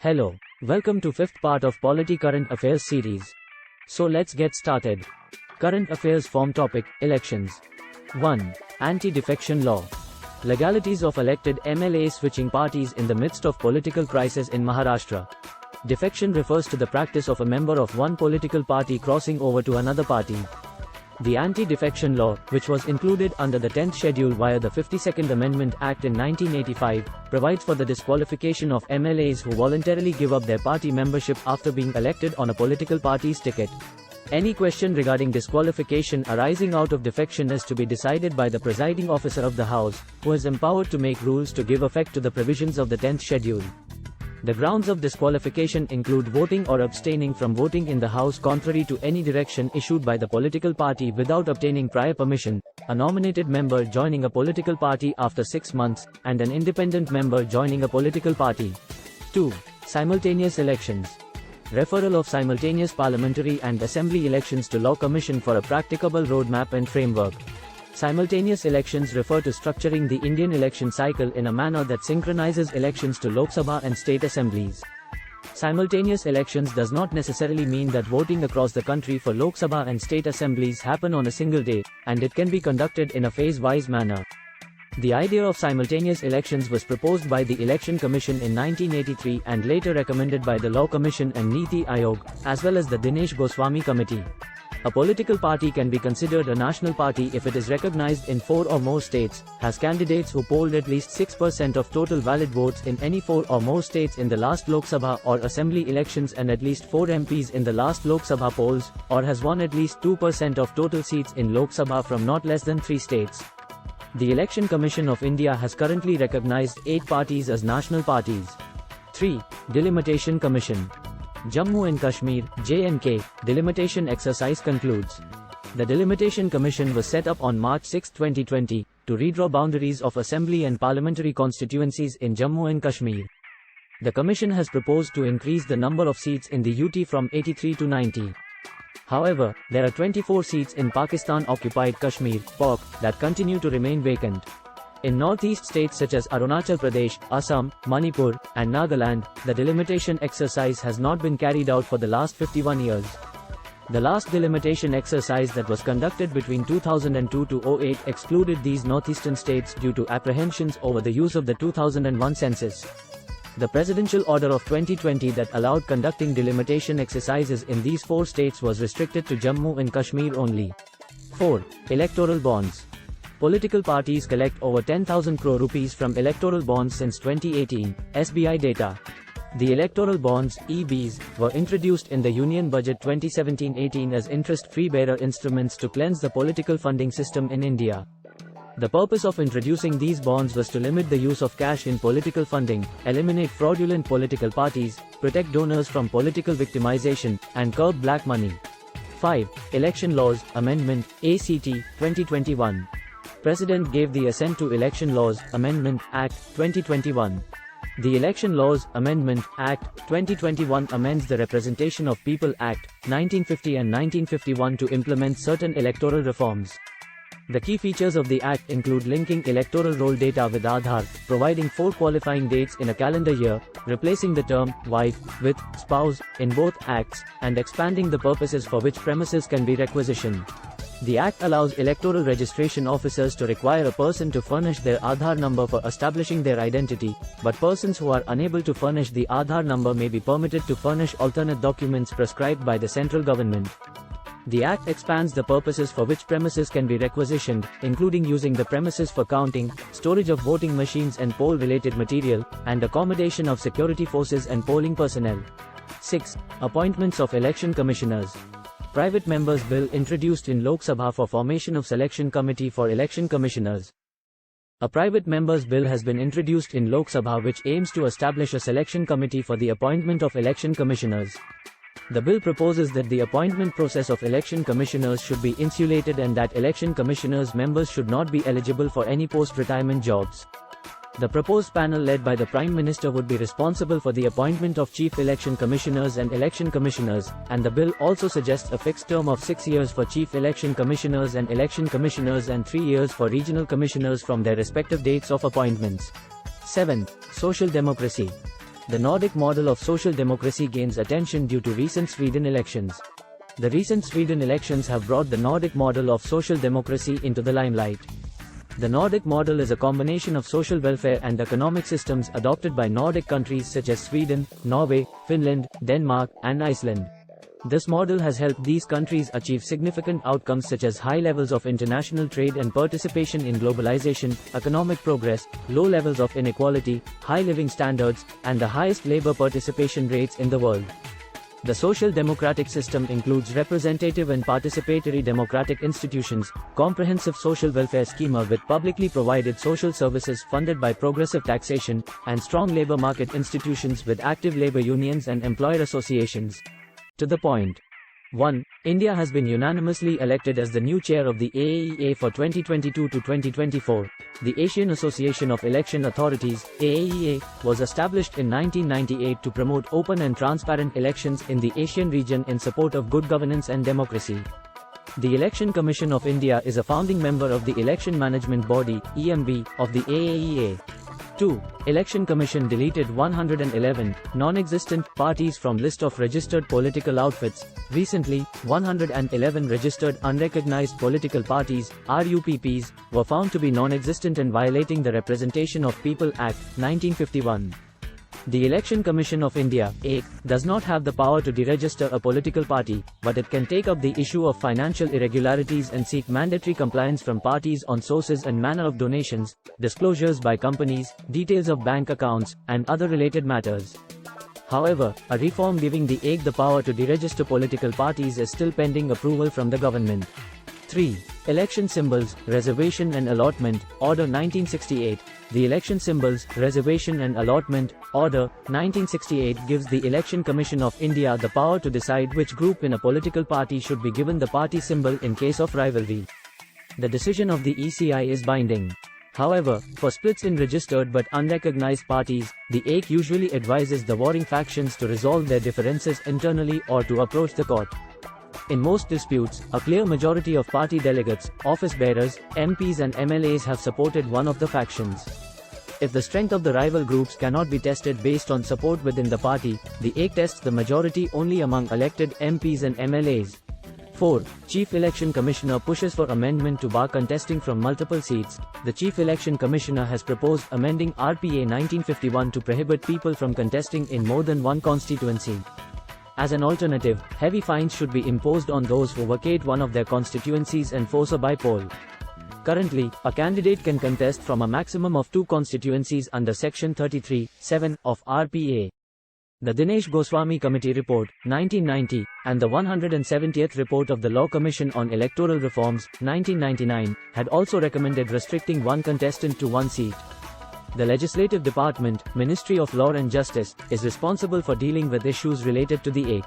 Hello, welcome to fifth part of Polity Current Affairs series. So let's get started. Current Affairs form topic, Elections. 1. Anti-defection law. Legalities of elected MLAs switching parties in the midst of political crisis in Maharashtra. Defection refers to the practice of a member of one political party crossing over to another party. The Anti-Defection Law, which was included under the 10th Schedule via the 52nd Amendment Act in 1985, provides for the disqualification of MLAs who voluntarily give up their party membership after being elected on a political party's ticket. Any question regarding disqualification arising out of defection is to be decided by the presiding officer of the House, who is empowered to make rules to give effect to the provisions of the 10th Schedule. The grounds of disqualification include voting or abstaining from voting in the House contrary to any direction issued by the political party without obtaining prior permission, a nominated member joining a political party after 6 months, and an independent member joining a political party. 2. Simultaneous Elections. Referral of simultaneous parliamentary and assembly elections to Law Commission for a practicable roadmap and framework. Simultaneous elections refer to structuring the Indian election cycle in a manner that synchronizes elections to Lok Sabha and state assemblies. Simultaneous elections does not necessarily mean that voting across the country for Lok Sabha and state assemblies happen on a single day, and it can be conducted in a phase-wise manner. The idea of simultaneous elections was proposed by the Election Commission in 1983 and later recommended by the Law Commission and Niti Aayog, as well as the Dinesh Goswami Committee. A political party can be considered a national party if it is recognized in 4 or more states, has candidates who polled at least 6% of total valid votes in any 4 or more states in the last Lok Sabha or Assembly elections and at least 4 MPs in the last Lok Sabha polls, or has won at least 2% of total seats in Lok Sabha from not less than 3 states. The Election Commission of India has currently recognized 8 parties as national parties. 3. Delimitation Commission. Jammu and Kashmir, J&K, delimitation exercise concludes. The Delimitation Commission was set up on March 6, 2020, to redraw boundaries of assembly and parliamentary constituencies in Jammu and Kashmir. The Commission has proposed to increase the number of seats in the UT from 83 to 90. However, there are 24 seats in Pakistan-occupied Kashmir, POK, that continue to remain vacant. In northeast states such as Arunachal Pradesh, Assam, Manipur, and Nagaland, the delimitation exercise has not been carried out for the last 51 years. The last delimitation exercise that was conducted between 2002 to 08 excluded these northeastern states due to apprehensions over the use of the 2001 census. The presidential order of 2020 that allowed conducting delimitation exercises in these 4 states was restricted to Jammu and Kashmir only. 4. Electoral Bonds. Political parties collect over 10,000 crore rupees from electoral bonds since 2018, SBI data. The electoral bonds, EBs, were introduced in the Union Budget 2017-18 as interest-free bearer instruments to cleanse the political funding system in India. The purpose of introducing these bonds was to limit the use of cash in political funding, eliminate fraudulent political parties, protect donors from political victimization, and curb black money. 5. Election Laws, Amendment, ACT, 2021. President gave the assent to Election Laws, Amendment, Act, 2021. The Election Laws, Amendment, Act, 2021 amends the Representation of People Act, 1950 and 1951 to implement certain electoral reforms. The key features of the Act include linking electoral roll data with Aadhaar, providing 4 qualifying dates in a calendar year, replacing the term wife with spouse in both acts, and expanding the purposes for which premises can be requisitioned. The Act allows electoral registration officers to require a person to furnish their Aadhaar number for establishing their identity, but persons who are unable to furnish the Aadhaar number may be permitted to furnish alternate documents prescribed by the central government. The Act expands the purposes for which premises can be requisitioned, including using the premises for counting, storage of voting machines and poll-related material, and accommodation of security forces and polling personnel. 6. Appointments of Election Commissioners. Private Members Bill introduced in Lok Sabha for formation of Selection Committee for Election Commissioners. A Private Members Bill has been introduced in Lok Sabha which aims to establish a selection committee for the appointment of election commissioners. The bill proposes that the appointment process of election commissioners should be insulated and that election commissioners' members should not be eligible for any post-retirement jobs. The proposed panel led by the Prime Minister would be responsible for the appointment of Chief Election Commissioners and Election Commissioners, and the bill also suggests a fixed term of 6 years for Chief Election Commissioners and Election Commissioners and 3 years for Regional Commissioners from their respective dates of appointments. 7. Social Democracy. The Nordic model of social democracy gains attention due to recent Sweden elections. The recent Sweden elections have brought the Nordic model of social democracy into the limelight. The Nordic model is a combination of social welfare and economic systems adopted by Nordic countries such as Sweden, Norway, Finland, Denmark, and Iceland. This model has helped these countries achieve significant outcomes such as high levels of international trade and participation in globalization, economic progress, low levels of inequality, high living standards, and the highest labor participation rates in the world. The social democratic system includes representative and participatory democratic institutions, comprehensive social welfare schema with publicly provided social services funded by progressive taxation, and strong labor market institutions with active labor unions and employer associations. To the point. 1. India has been unanimously elected as the new chair of the AAEA for 2022 to 2024. The Asian Association of Election Authorities, AAEA, was established in 1998 to promote open and transparent elections in the Asian region in support of good governance and democracy. The Election Commission of India is a founding member of the Election Management Body, EMB, of the AAEA. 2. Election Commission deleted 111 non-existent parties from list of registered political outfits. Recently, 111 registered unrecognized political parties, RUPPs, were found to be non-existent and violating the Representation of People Act, 1951. The Election Commission of India, (EC), does not have the power to deregister a political party, but it can take up the issue of financial irregularities and seek mandatory compliance from parties on sources and manner of donations, disclosures by companies, details of bank accounts, and other related matters. However, a reform giving the EC the power to deregister political parties is still pending approval from the government. 3. Election Symbols, Reservation and Allotment, Order 1968. The Election Symbols, Reservation and Allotment, Order, 1968 gives the Election Commission of India the power to decide which group in a political party should be given the party symbol in case of rivalry. The decision of the ECI is binding. However, for splits in registered but unrecognized parties, the EC usually advises the warring factions to resolve their differences internally or to approach the court. In most disputes, a clear majority of party delegates, office bearers, MPs and MLAs have supported one of the factions. If the strength of the rival groups cannot be tested based on support within the party, the EC tests the majority only among elected MPs and MLAs. 4. Chief Election Commissioner pushes for amendment to bar contesting from multiple seats. The Chief Election Commissioner has proposed amending RPA 1951 to prohibit people from contesting in more than one constituency. As an alternative, heavy fines should be imposed on those who vacate one of their constituencies and force a by-poll. Currently, a candidate can contest from a maximum of 2 constituencies under Section 33(7) of RPA. The Dinesh Goswami Committee Report, 1990, and the 170th Report of the Law Commission on Electoral Reforms, 1999, had also recommended restricting one contestant to one seat. The Legislative Department, Ministry of Law and Justice, is responsible for dealing with issues related to the EC.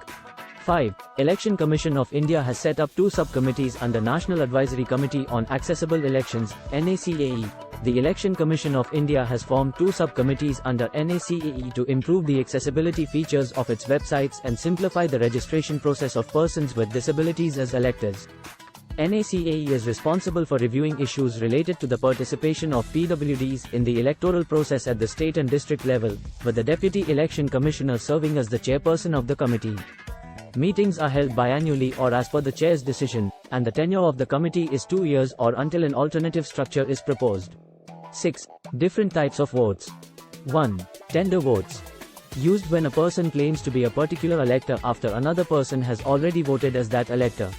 5. Election Commission of India has set up 2 subcommittees under National Advisory Committee on Accessible Elections, NACAE. The Election Commission of India has formed 2 subcommittees under NACAE to improve the accessibility features of its websites and simplify the registration process of persons with disabilities as electors. NACAE is responsible for reviewing issues related to the participation of PWDs in the electoral process at the state and district level, with the Deputy Election Commissioner serving as the chairperson of the committee. Meetings are held biannually or as per the chair's decision, and the tenure of the committee is 2 years or until an alternative structure is proposed. 6. Different types of votes. 1. Tender votes. Used when a person claims to be a particular elector after another person has already voted as that elector.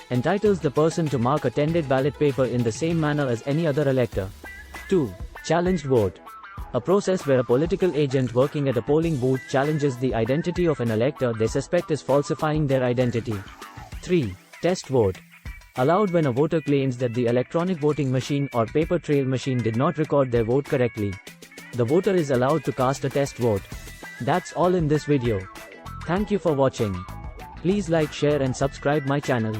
Entitles the person to mark a tendered ballot paper in the same manner as any other elector. 2. Challenged vote. A process where a political agent working at a polling booth challenges the identity of an elector they suspect is falsifying their identity. 3. Test vote. Allowed when a voter claims that the electronic voting machine or paper trail machine did not record their vote correctly. The voter is allowed to cast a test vote. That's all in this video. Thank you for watching. Please like, share and subscribe my channel.